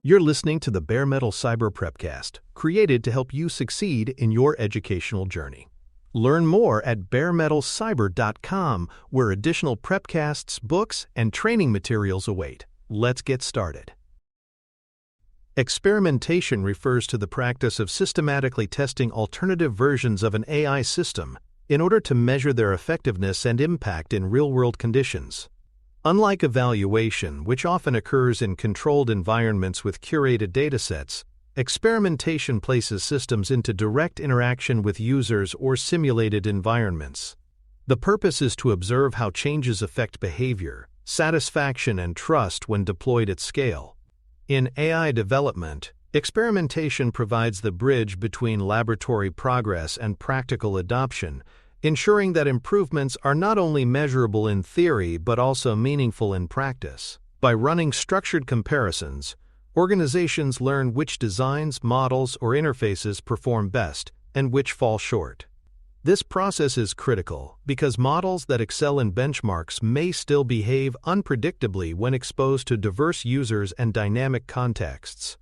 You're listening to the Bare Metal Cyber Prepcast, created to help you succeed in your educational journey. Learn more at baremetalcyber.com, where additional prepcasts, books, and training materials await. Let's get started. Experimentation refers to the practice of systematically testing alternative versions of an AI system in order to measure their effectiveness and impact in real-world conditions. Unlike evaluation, which often occurs in controlled environments with curated datasets, experimentation places systems into direct interaction with users or simulated environments. The purpose is to observe how changes affect behavior, satisfaction, and trust when deployed at scale. In AI development, experimentation provides the bridge between laboratory progress and practical adoption, ensuring that improvements are not only measurable in theory but also meaningful in practice. By running structured comparisons, organizations learn which designs, models, or interfaces perform best and which fall short. This process is critical because models that excel in benchmarks may still behave unpredictably when exposed to diverse users and dynamic contexts.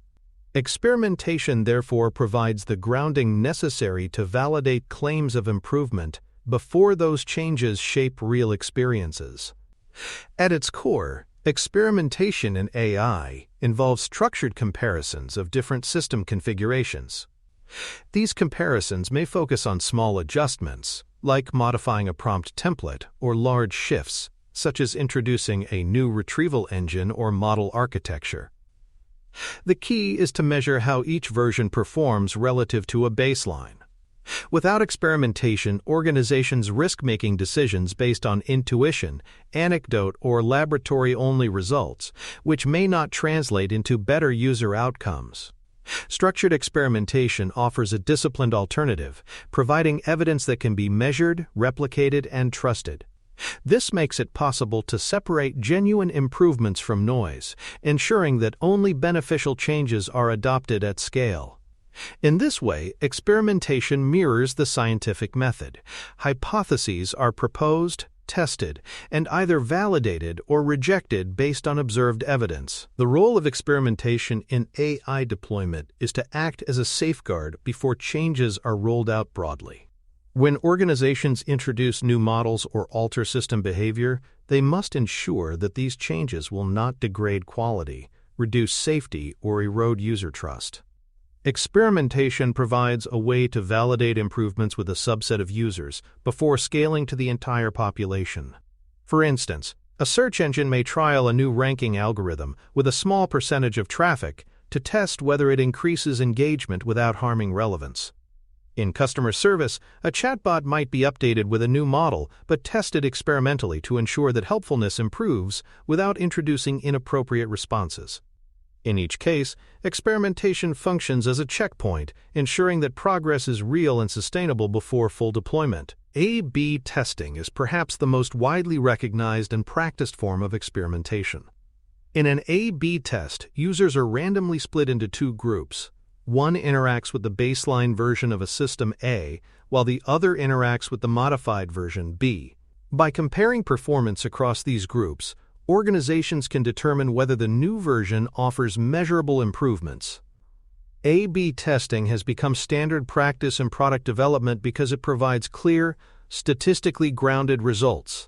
Experimentation therefore provides the grounding necessary to validate claims of improvement before those changes shape real experiences. At its core, experimentation in AI involves structured comparisons of different system configurations. These comparisons may focus on small adjustments, like modifying a prompt template, or large shifts, such as introducing a new retrieval engine or model architecture. The key is to measure how each version performs relative to a baseline. Without experimentation, organizations risk making decisions based on intuition, anecdote, or laboratory-only results, which may not translate into better user outcomes. Structured experimentation offers a disciplined alternative, providing evidence that can be measured, replicated, and trusted. This makes it possible to separate genuine improvements from noise, ensuring that only beneficial changes are adopted at scale. In this way, experimentation mirrors the scientific method. Hypotheses are proposed, tested, and either validated or rejected based on observed evidence. The role of experimentation in AI deployment is to act as a safeguard before changes are rolled out broadly. When organizations introduce new models or alter system behavior, they must ensure that these changes will not degrade quality, reduce safety, or erode user trust. Experimentation provides a way to validate improvements with a subset of users before scaling to the entire population. For instance, a search engine may trial a new ranking algorithm with a small percentage of traffic to test whether it increases engagement without harming relevance. In customer service, a chatbot might be updated with a new model but tested experimentally to ensure that helpfulness improves without introducing inappropriate responses. In each case, experimentation functions as a checkpoint, ensuring that progress is real and sustainable before full deployment. A/B testing is perhaps the most widely recognized and practiced form of experimentation. In an A/B test, users are randomly split into two groups. One interacts with the baseline version of a system A, while the other interacts with the modified version B. By comparing performance across these groups, organizations can determine whether the new version offers measurable improvements. A/B testing has become standard practice in product development because it provides clear, statistically grounded results.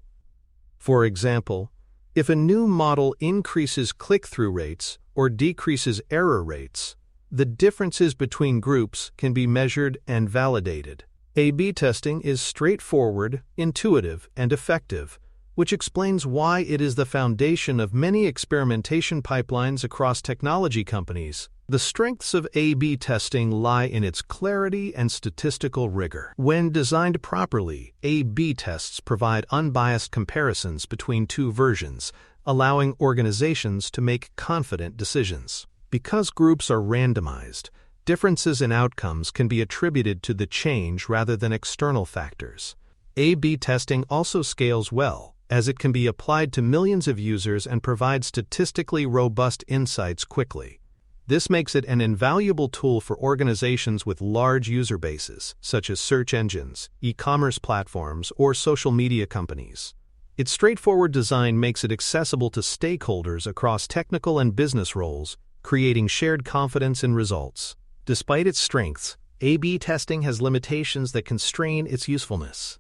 For example, if a new model increases click-through rates or decreases error rates, the differences between groups can be measured and validated. A/B testing is straightforward, intuitive, and effective, which explains why it is the foundation of many experimentation pipelines across technology companies. The strengths of A/B testing lie in its clarity and statistical rigor. When designed properly, A/B tests provide unbiased comparisons between two versions, allowing organizations to make confident decisions. Because groups are randomized, differences in outcomes can be attributed to the change rather than external factors. A/B testing also scales well, as it can be applied to millions of users and provide statistically robust insights quickly. This makes it an invaluable tool for organizations with large user bases, such as search engines, e-commerce platforms, or social media companies. Its straightforward design makes it accessible to stakeholders across technical and business roles, creating shared confidence in results. Despite its strengths, A/B testing has limitations that constrain its usefulness.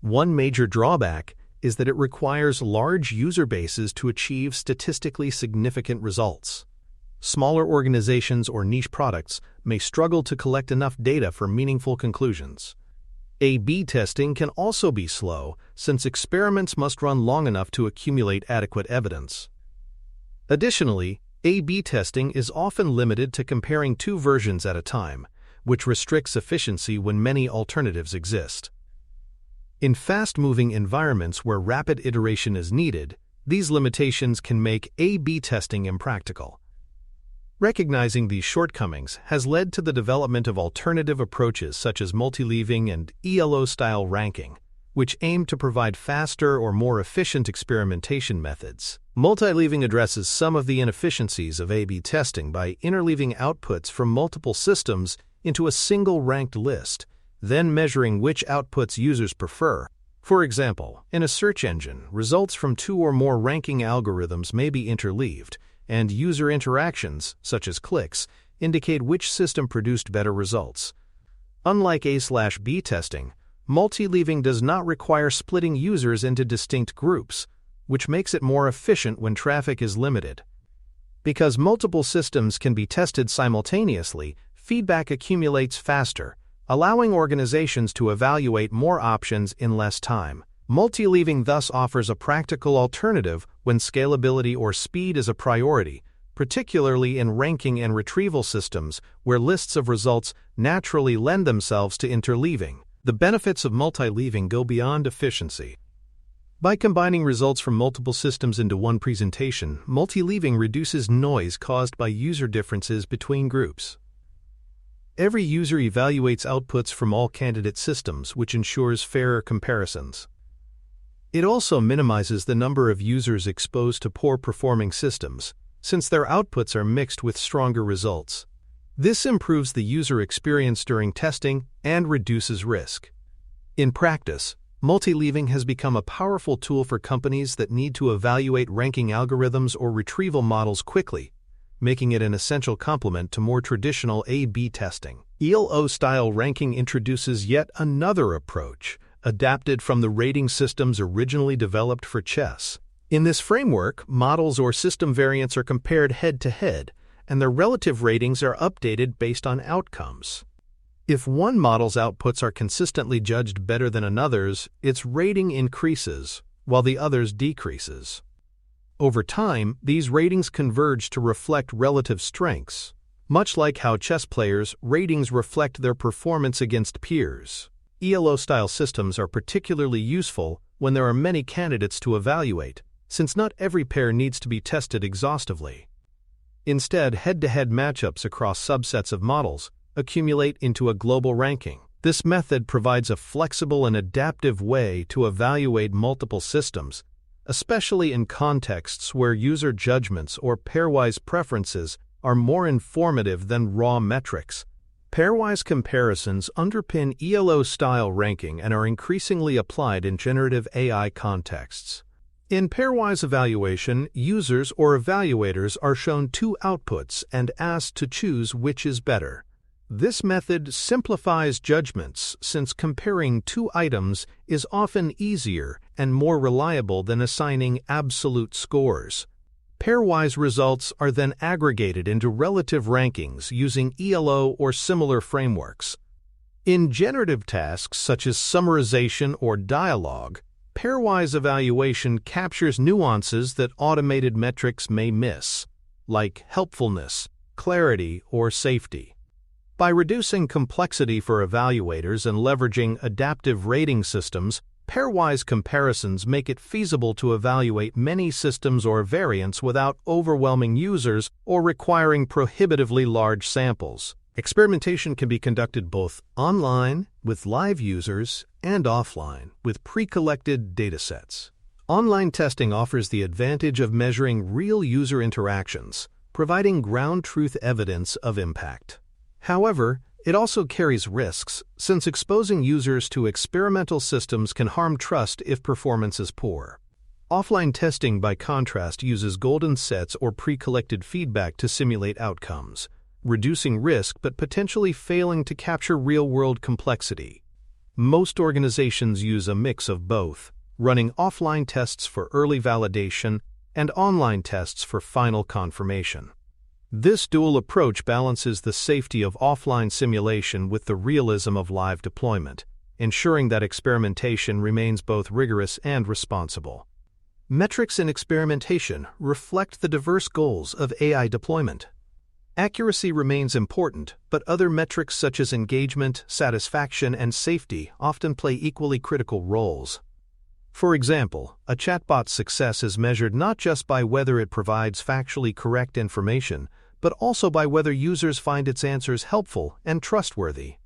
One major drawback is that it requires large user bases to achieve statistically significant results. Smaller organizations or niche products may struggle to collect enough data for meaningful conclusions. A/B testing can also be slow, since experiments must run long enough to accumulate adequate evidence. Additionally, A/B testing is often limited to comparing two versions at a time, which restricts efficiency when many alternatives exist. In fast-moving environments where rapid iteration is needed, these limitations can make A/B testing impractical. Recognizing these shortcomings has led to the development of alternative approaches such as multi-leaving and ELO-style ranking, which aim to provide faster or more efficient experimentation methods. Multi-leaving addresses some of the inefficiencies of A/B testing by interleaving outputs from multiple systems into a single ranked list, then measuring which outputs users prefer. For example, in a search engine, results from two or more ranking algorithms may be interleaved, and user interactions, such as clicks, indicate which system produced better results. Unlike A/B testing, multi-leaving does not require splitting users into distinct groups, which makes it more efficient when traffic is limited. Because multiple systems can be tested simultaneously, feedback accumulates faster, allowing organizations to evaluate more options in less time. Multi-leaving thus offers a practical alternative when scalability or speed is a priority, particularly in ranking and retrieval systems where lists of results naturally lend themselves to interleaving. The benefits of multi-leaving go beyond efficiency. By combining results from multiple systems into one presentation, multi-leaving reduces noise caused by user differences between groups. Every user evaluates outputs from all candidate systems, which ensures fairer comparisons. It also minimizes the number of users exposed to poor-performing systems, since their outputs are mixed with stronger results. This improves the user experience during testing and reduces risk. In practice, multi-leaving has become a powerful tool for companies that need to evaluate ranking algorithms or retrieval models quickly, making it an essential complement to more traditional A/B testing. ELO-style ranking introduces yet another approach, adapted from the rating systems originally developed for chess. In this framework, models or system variants are compared head-to-head, and their relative ratings are updated based on outcomes. If one model's outputs are consistently judged better than another's, its rating increases, while the other's decreases. Over time, these ratings converge to reflect relative strengths, much like how chess players' ratings reflect their performance against peers. ELO-style systems are particularly useful when there are many candidates to evaluate, since not every pair needs to be tested exhaustively. Instead, head-to-head matchups across subsets of models accumulate into a global ranking. This method provides a flexible and adaptive way to evaluate multiple systems, especially in contexts where user judgments or pairwise preferences are more informative than raw metrics. Pairwise comparisons underpin ELO-style ranking and are increasingly applied in generative AI contexts. In pairwise evaluation, users or evaluators are shown two outputs and asked to choose which is better. This method simplifies judgments since comparing two items is often easier and more reliable than assigning absolute scores. Pairwise results are then aggregated into relative rankings using ELO or similar frameworks. In generative tasks such as summarization or dialogue, pairwise evaluation captures nuances that automated metrics may miss, like helpfulness, clarity, or safety. By reducing complexity for evaluators and leveraging adaptive rating systems, pairwise comparisons make it feasible to evaluate many systems or variants without overwhelming users or requiring prohibitively large samples. Experimentation can be conducted both online, with live users, and offline, with pre-collected datasets. Online testing offers the advantage of measuring real user interactions, providing ground truth evidence of impact. However, it also carries risks, since exposing users to experimental systems can harm trust if performance is poor. Offline testing, by contrast, uses golden sets or pre-collected feedback to simulate outcomes, reducing risk but potentially failing to capture real-world complexity. Most organizations use a mix of both, running offline tests for early validation and online tests for final confirmation. This dual approach balances the safety of offline simulation with the realism of live deployment, ensuring that experimentation remains both rigorous and responsible. Metrics in experimentation reflect the diverse goals of AI deployment. Accuracy remains important, but other metrics such as engagement, satisfaction, and safety often play equally critical roles. For example, a chatbot's success is measured not just by whether it provides factually correct information, but also by whether users find its answers helpful and trustworthy.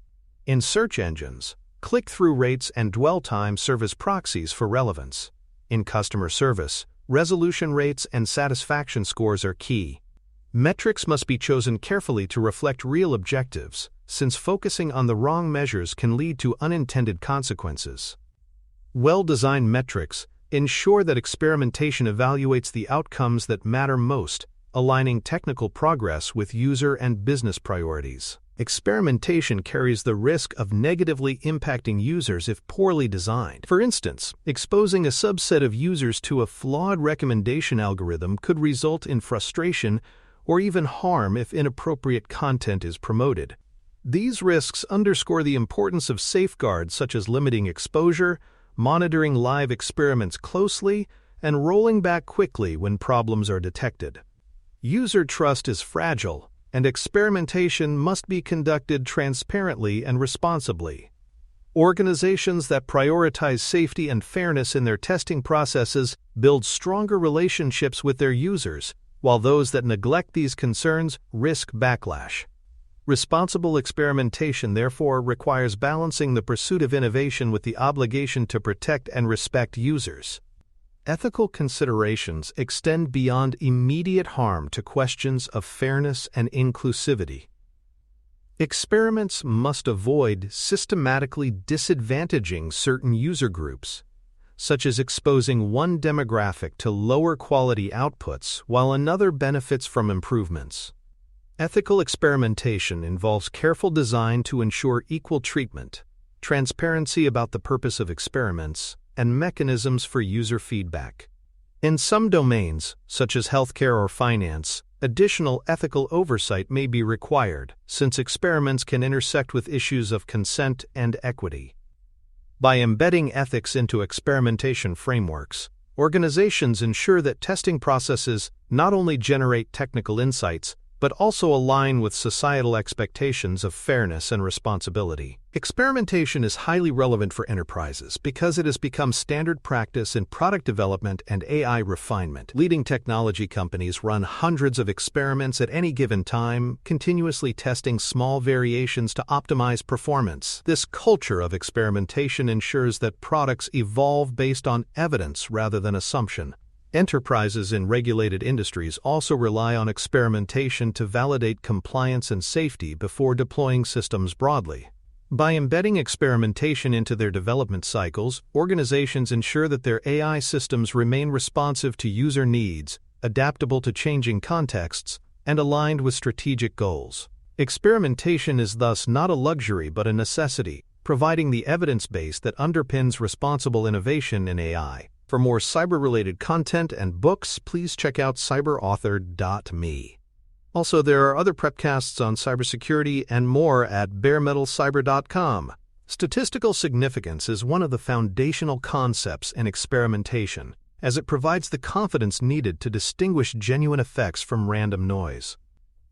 In search engines, click-through rates and dwell time serve as proxies for relevance. In customer service, resolution rates and satisfaction scores are key. Metrics must be chosen carefully to reflect real objectives, since focusing on the wrong measures can lead to unintended consequences. Well-designed metrics ensure that experimentation evaluates the outcomes that matter most, aligning technical progress with user and business priorities. Experimentation carries the risk of negatively impacting users if poorly designed. For instance, exposing a subset of users to a flawed recommendation algorithm could result in frustration or even harm if inappropriate content is promoted. These risks underscore the importance of safeguards such as limiting exposure, monitoring live experiments closely, and rolling back quickly when problems are detected. User trust is fragile, and experimentation must be conducted transparently and responsibly. Organizations that prioritize safety and fairness in their testing processes build stronger relationships with their users, while those that neglect these concerns risk backlash. Responsible experimentation, therefore, requires balancing the pursuit of innovation with the obligation to protect and respect users. Ethical considerations extend beyond immediate harm to questions of fairness and inclusivity. Experiments must avoid systematically disadvantaging certain user groups, such as exposing one demographic to lower quality outputs while another benefits from improvements. Ethical experimentation involves careful design to ensure equal treatment, transparency about the purpose of experiments, and mechanisms for user feedback. In some domains, such as healthcare or finance, additional ethical oversight may be required, since experiments can intersect with issues of consent and equity. By embedding ethics into experimentation frameworks, organizations ensure that testing processes not only generate technical insights, but also align with societal expectations of fairness and responsibility. Experimentation is highly relevant for enterprises because it has become standard practice in product development and AI refinement. Leading technology companies run hundreds of experiments at any given time, continuously testing small variations to optimize performance. This culture of experimentation ensures that products evolve based on evidence rather than assumption. Enterprises in regulated industries also rely on experimentation to validate compliance and safety before deploying systems broadly. By embedding experimentation into their development cycles, organizations ensure that their AI systems remain responsive to user needs, adaptable to changing contexts, and aligned with strategic goals. Experimentation is thus not a luxury but a necessity, providing the evidence base that underpins responsible innovation in AI. For more cyber-related content and books, please check out cyberauthor.me. Also, there are other prepcasts on cybersecurity and more at baremetalcyber.com. Statistical significance is one of the foundational concepts in experimentation, as it provides the confidence needed to distinguish genuine effects from random noise.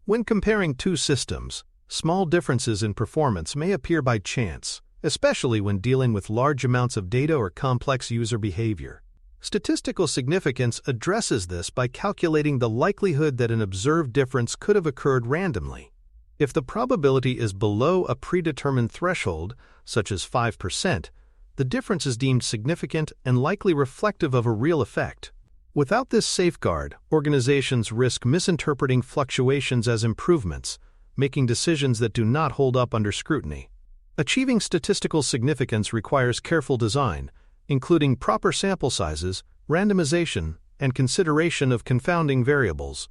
When comparing two systems, small differences in performance may appear by chance, especially when dealing with large amounts of data or complex user behavior. Statistical significance addresses this by calculating the likelihood that an observed difference could have occurred randomly. If the probability is below a predetermined threshold, such as 5%, the difference is deemed significant and likely reflective of a real effect. Without this safeguard, organizations risk misinterpreting fluctuations as improvements, making decisions that do not hold up under scrutiny. Achieving statistical significance requires careful design, including proper sample sizes, randomization, and consideration of confounding variables.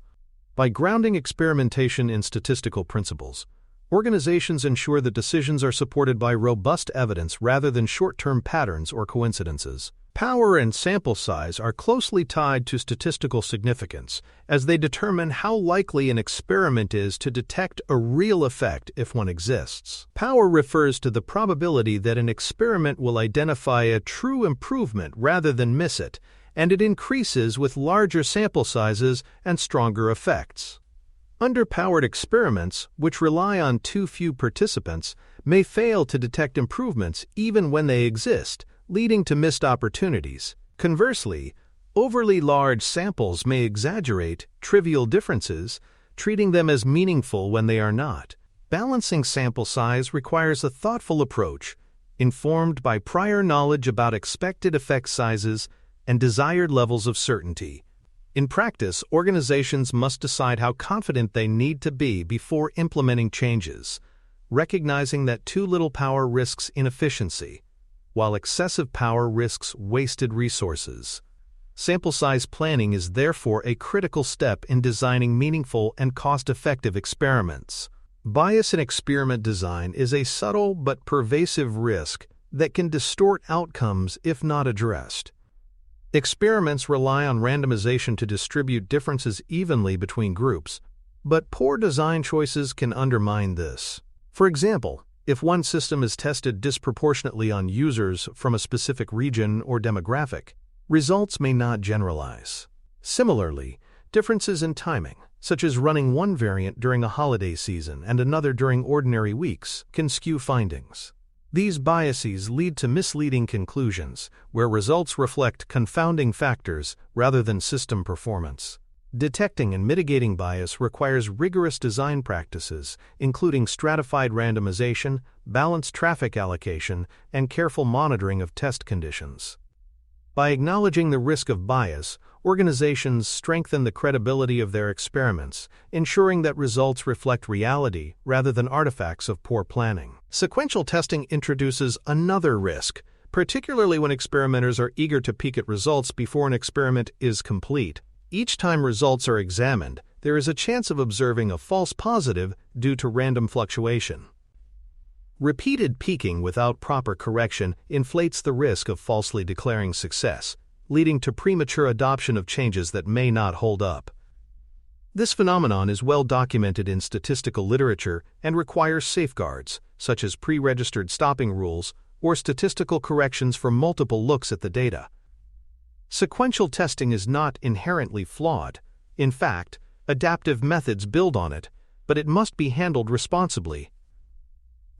By grounding experimentation in statistical principles, organizations ensure that decisions are supported by robust evidence rather than short-term patterns or coincidences. Power and sample size are closely tied to statistical significance, as they determine how likely an experiment is to detect a real effect if one exists. Power refers to the probability that an experiment will identify a true improvement rather than miss it, and it increases with larger sample sizes and stronger effects. Underpowered experiments, which rely on too few participants, may fail to detect improvements even when they exist, leading to missed opportunities. Conversely, overly large samples may exaggerate trivial differences, treating them as meaningful when they are not. Balancing sample size requires a thoughtful approach, informed by prior knowledge about expected effect sizes and desired levels of certainty. In practice, organizations must decide how confident they need to be before implementing changes, recognizing that too little power risks inefficiency, while excessive power risks wasted resources. Sample size planning is therefore a critical step in designing meaningful and cost-effective experiments. Bias in experiment design is a subtle but pervasive risk that can distort outcomes if not addressed. Experiments rely on randomization to distribute differences evenly between groups, but poor design choices can undermine this. For example, if one system is tested disproportionately on users from a specific region or demographic, results may not generalize. Similarly, differences in timing, such as running one variant during a holiday season and another during ordinary weeks, can skew findings. These biases lead to misleading conclusions, where results reflect confounding factors rather than system performance. Detecting and mitigating bias requires rigorous design practices, including stratified randomization, balanced traffic allocation, and careful monitoring of test conditions. By acknowledging the risk of bias, organizations strengthen the credibility of their experiments, ensuring that results reflect reality rather than artifacts of poor planning. Sequential testing introduces another risk, particularly when experimenters are eager to peek at results before an experiment is complete. Each time results are examined, there is a chance of observing a false positive due to random fluctuation. Repeated peaking without proper correction inflates the risk of falsely declaring success, leading to premature adoption of changes that may not hold up. This phenomenon is well documented in statistical literature and requires safeguards, such as pre-registered stopping rules or statistical corrections for multiple looks at the data. Sequential testing is not inherently flawed. In fact, adaptive methods build on it, but it must be handled responsibly.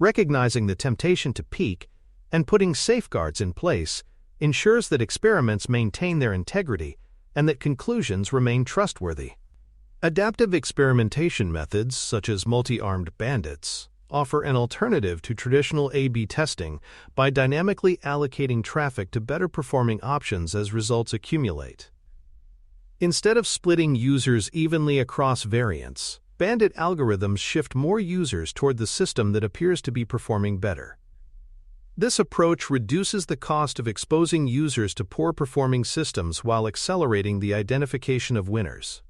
Recognizing the temptation to peak and putting safeguards in place ensures that experiments maintain their integrity and that conclusions remain trustworthy. Adaptive experimentation methods, such as multi-armed bandits, offer an alternative to traditional A/B testing by dynamically allocating traffic to better-performing options as results accumulate. Instead of splitting users evenly across variants, bandit algorithms shift more users toward the system that appears to be performing better. This approach reduces the cost of exposing users to poor-performing systems while accelerating the identification of winners.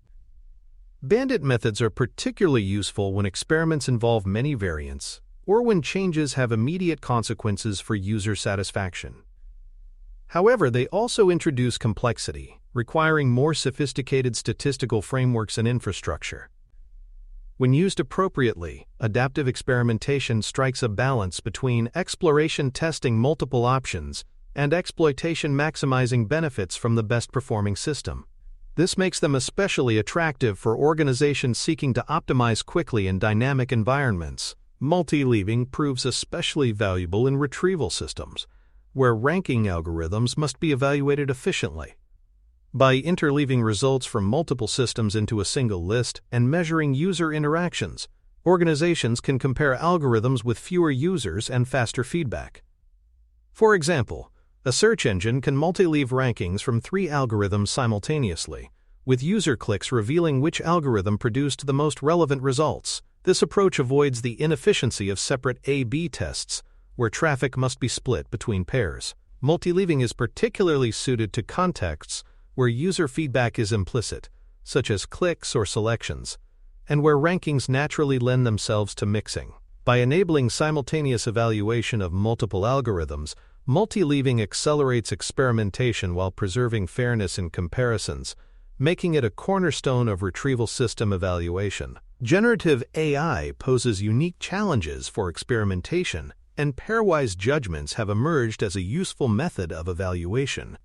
Bandit methods are particularly useful when experiments involve many variants or when changes have immediate consequences for user satisfaction. However, they also introduce complexity, requiring more sophisticated statistical frameworks and infrastructure. When used appropriately, adaptive experimentation strikes a balance between exploration testing multiple options and exploitation maximizing benefits from the best-performing system. This makes them especially attractive for organizations seeking to optimize quickly in dynamic environments. Multi-leaving proves especially valuable in retrieval systems, where ranking algorithms must be evaluated efficiently. By interleaving results from multiple systems into a single list and measuring user interactions, organizations can compare algorithms with fewer users and faster feedback. For example, a search engine can multi-leave rankings from 3 algorithms simultaneously, with user clicks revealing which algorithm produced the most relevant results. This approach avoids the inefficiency of separate A/B tests, where traffic must be split between pairs. Multi-leaving is particularly suited to contexts where user feedback is implicit, such as clicks or selections, and where rankings naturally lend themselves to mixing. By enabling simultaneous evaluation of multiple algorithms, multi-leaving accelerates experimentation while preserving fairness in comparisons, making it a cornerstone of retrieval system evaluation. Generative AI poses unique challenges for experimentation, and pairwise judgments have emerged as a useful method of evaluation.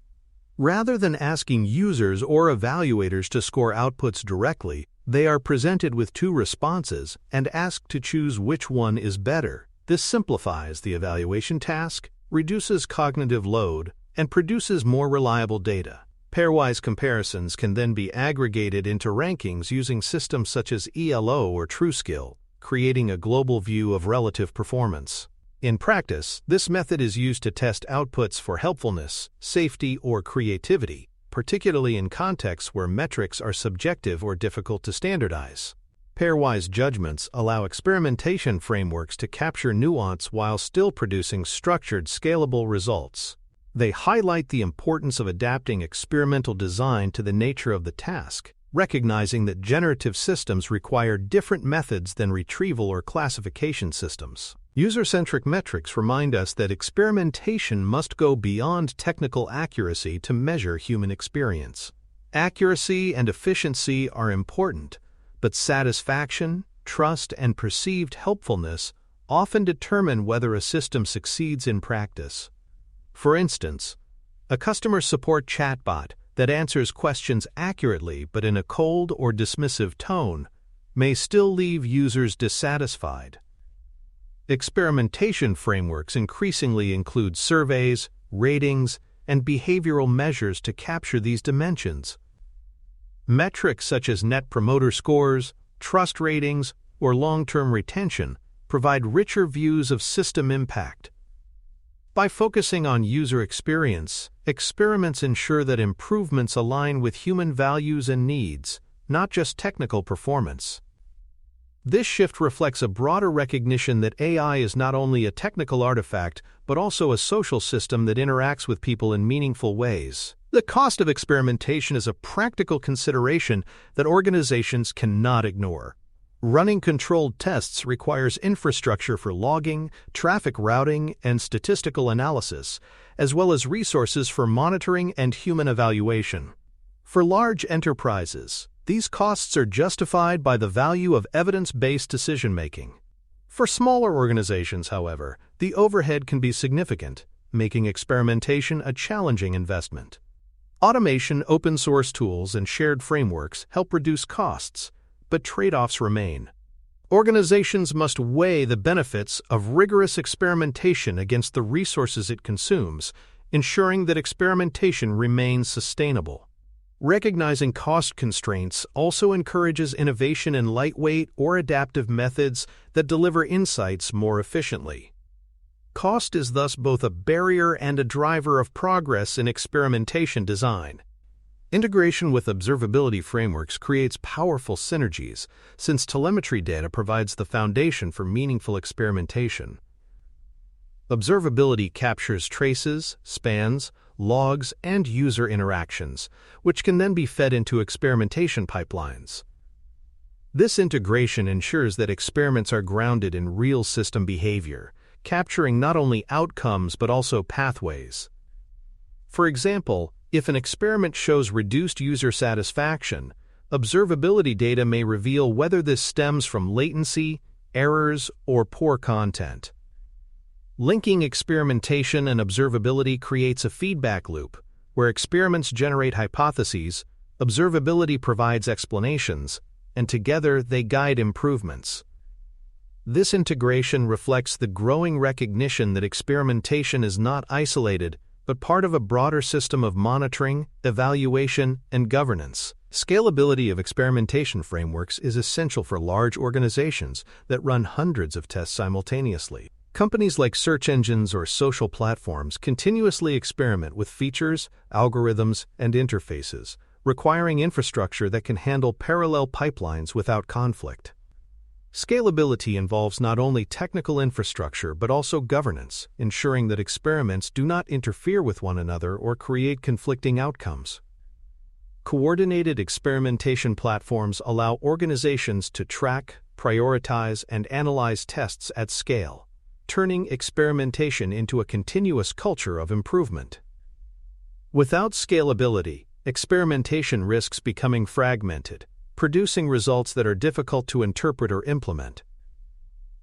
Rather than asking users or evaluators to score outputs directly, they are presented with two responses and asked to choose which one is better. This simplifies the evaluation task, reduces cognitive load, and produces more reliable data. Pairwise comparisons can then be aggregated into rankings using systems such as ELO or TrueSkill, creating a global view of relative performance. In practice, this method is used to test outputs for helpfulness, safety, or creativity, particularly in contexts where metrics are subjective or difficult to standardize. Pairwise judgments allow experimentation frameworks to capture nuance while still producing structured, scalable results. They highlight the importance of adapting experimental design to the nature of the task, recognizing that generative systems require different methods than retrieval or classification systems. User-centric metrics remind us that experimentation must go beyond technical accuracy to measure human experience. Accuracy and efficiency are important, but satisfaction, trust, and perceived helpfulness often determine whether a system succeeds in practice. For instance, a customer support chatbot that answers questions accurately but in a cold or dismissive tone may still leave users dissatisfied. Experimentation frameworks increasingly include surveys, ratings, and behavioral measures to capture these dimensions. Metrics such as Net Promoter Scores, trust ratings, or long-term retention provide richer views of system impact. By focusing on user experience, experiments ensure that improvements align with human values and needs, not just technical performance. This shift reflects a broader recognition that AI is not only a technical artifact, but also a social system that interacts with people in meaningful ways. The cost of experimentation is a practical consideration that organizations cannot ignore. Running controlled tests requires infrastructure for logging, traffic routing, and statistical analysis, as well as resources for monitoring and human evaluation. For large enterprises, these costs are justified by the value of evidence-based decision-making. For smaller organizations, however, the overhead can be significant, making experimentation a challenging investment. Automation, open-source tools, and shared frameworks help reduce costs, but trade-offs remain. Organizations must weigh the benefits of rigorous experimentation against the resources it consumes, ensuring that experimentation remains sustainable. Recognizing cost constraints also encourages innovation in lightweight or adaptive methods that deliver insights more efficiently. Cost is thus both a barrier and a driver of progress in experimentation design. Integration with observability frameworks creates powerful synergies, since telemetry data provides the foundation for meaningful experimentation. Observability captures traces, spans, logs, and user interactions, which can then be fed into experimentation pipelines. This integration ensures that experiments are grounded in real system behavior, capturing not only outcomes but also pathways. For example, if an experiment shows reduced user satisfaction, observability data may reveal whether this stems from latency, errors, or poor content. Linking experimentation and observability creates a feedback loop, where experiments generate hypotheses, observability provides explanations, and together they guide improvements. This integration reflects the growing recognition that experimentation is not isolated, but part of a broader system of monitoring, evaluation, and governance. Scalability of experimentation frameworks is essential for large organizations that run hundreds of tests simultaneously. Companies like search engines or social platforms continuously experiment with features, algorithms, and interfaces, requiring infrastructure that can handle parallel pipelines without conflict. Scalability involves not only technical infrastructure but also governance, ensuring that experiments do not interfere with one another or create conflicting outcomes. Coordinated experimentation platforms allow organizations to track, prioritize, and analyze tests at scale, turning experimentation into a continuous culture of improvement. Without scalability, experimentation risks becoming fragmented, producing results that are difficult to interpret or implement.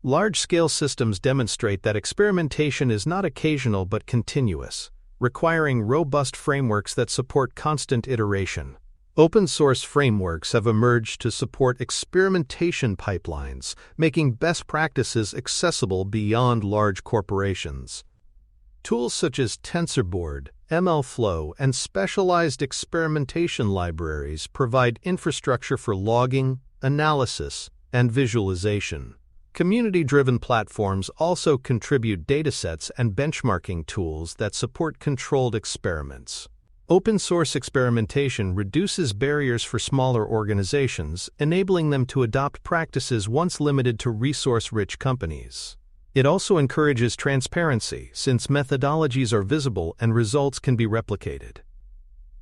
Large-scale systems demonstrate that experimentation is not occasional but continuous, requiring robust frameworks that support constant iteration. Open-source frameworks have emerged to support experimentation pipelines, making best practices accessible beyond large corporations. Tools such as TensorBoard, MLflow, and specialized experimentation libraries provide infrastructure for logging, analysis, and visualization. Community-driven platforms also contribute datasets and benchmarking tools that support controlled experiments. Open-source experimentation reduces barriers for smaller organizations, enabling them to adopt practices once limited to resource-rich companies. It also encourages transparency, since methodologies are visible and results can be replicated.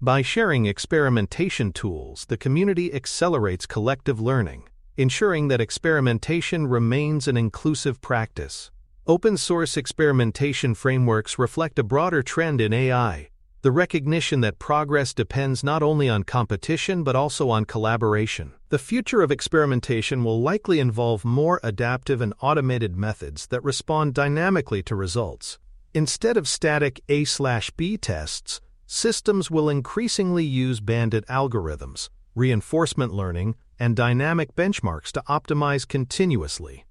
By sharing experimentation tools, the community accelerates collective learning, ensuring that experimentation remains an inclusive practice. Open-source experimentation frameworks reflect a broader trend in AI, the recognition that progress depends not only on competition but also on collaboration. The future of experimentation will likely involve more adaptive and automated methods that respond dynamically to results. Instead of static A/B tests, systems will increasingly use bandit algorithms, reinforcement learning, and dynamic benchmarks to optimize continuously.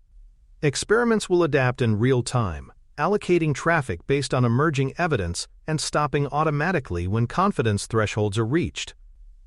Experiments will adapt in real time, allocating traffic based on emerging evidence and stopping automatically when confidence thresholds are reached.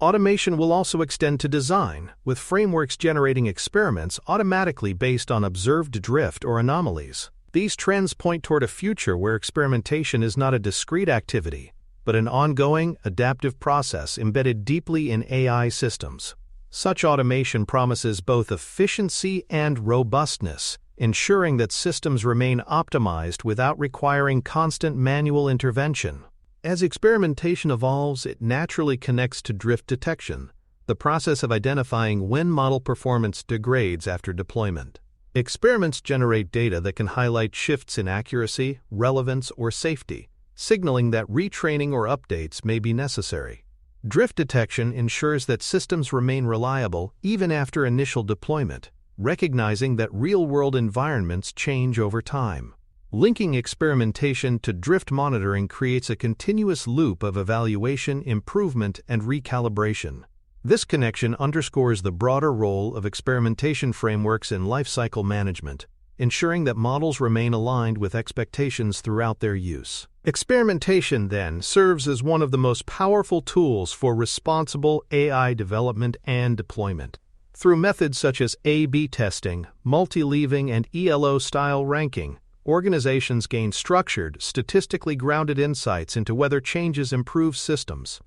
Automation will also extend to design, with frameworks generating experiments automatically based on observed drift or anomalies. These trends point toward a future where experimentation is not a discrete activity, but an ongoing, adaptive process embedded deeply in AI systems. Such automation promises both efficiency and robustness, ensuring that systems remain optimized without requiring constant manual intervention. As experimentation evolves, it naturally connects to drift detection, the process of identifying when model performance degrades after deployment. Experiments generate data that can highlight shifts in accuracy, relevance, or safety, signaling that retraining or updates may be necessary. Drift detection ensures that systems remain reliable even after initial deployment, recognizing that real-world environments change over time. Linking experimentation to drift monitoring creates a continuous loop of evaluation, improvement, and recalibration. This connection underscores the broader role of experimentation frameworks in lifecycle management, ensuring that models remain aligned with expectations throughout their use. Experimentation, then, serves as one of the most powerful tools for responsible AI development and deployment. Through methods such as A/B testing, multi-leaving, and ELO-style ranking, organizations gain structured, statistically grounded insights into whether changes improve systems.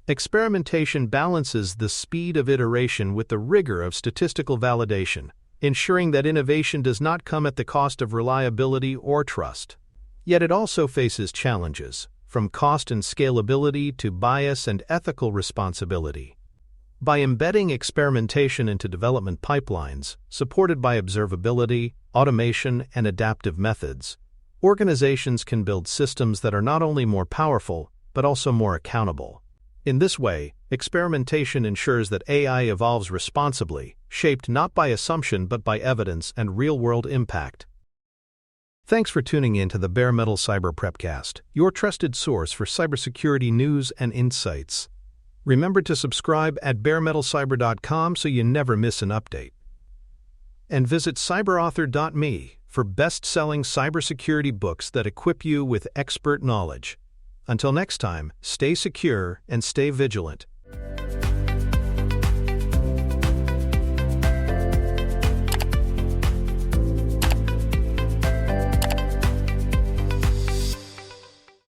Experimentation balances the speed of iteration with the rigor of statistical validation, ensuring that innovation does not come at the cost of reliability or trust. Yet it also faces challenges, from cost and scalability to bias and ethical responsibility. By embedding experimentation into development pipelines, supported by observability, automation, and adaptive methods, organizations can build systems that are not only more powerful, but also more accountable. In this way, experimentation ensures that AI evolves responsibly, shaped not by assumption but by evidence and real-world impact. Thanks for tuning in to the Bare Metal Cyber Prepcast, your trusted source for cybersecurity news and insights. Remember to subscribe at baremetalcyber.com so you never miss an update. And visit cyberauthor.me for best-selling cybersecurity books that equip you with expert knowledge. Until next time, stay secure and stay vigilant.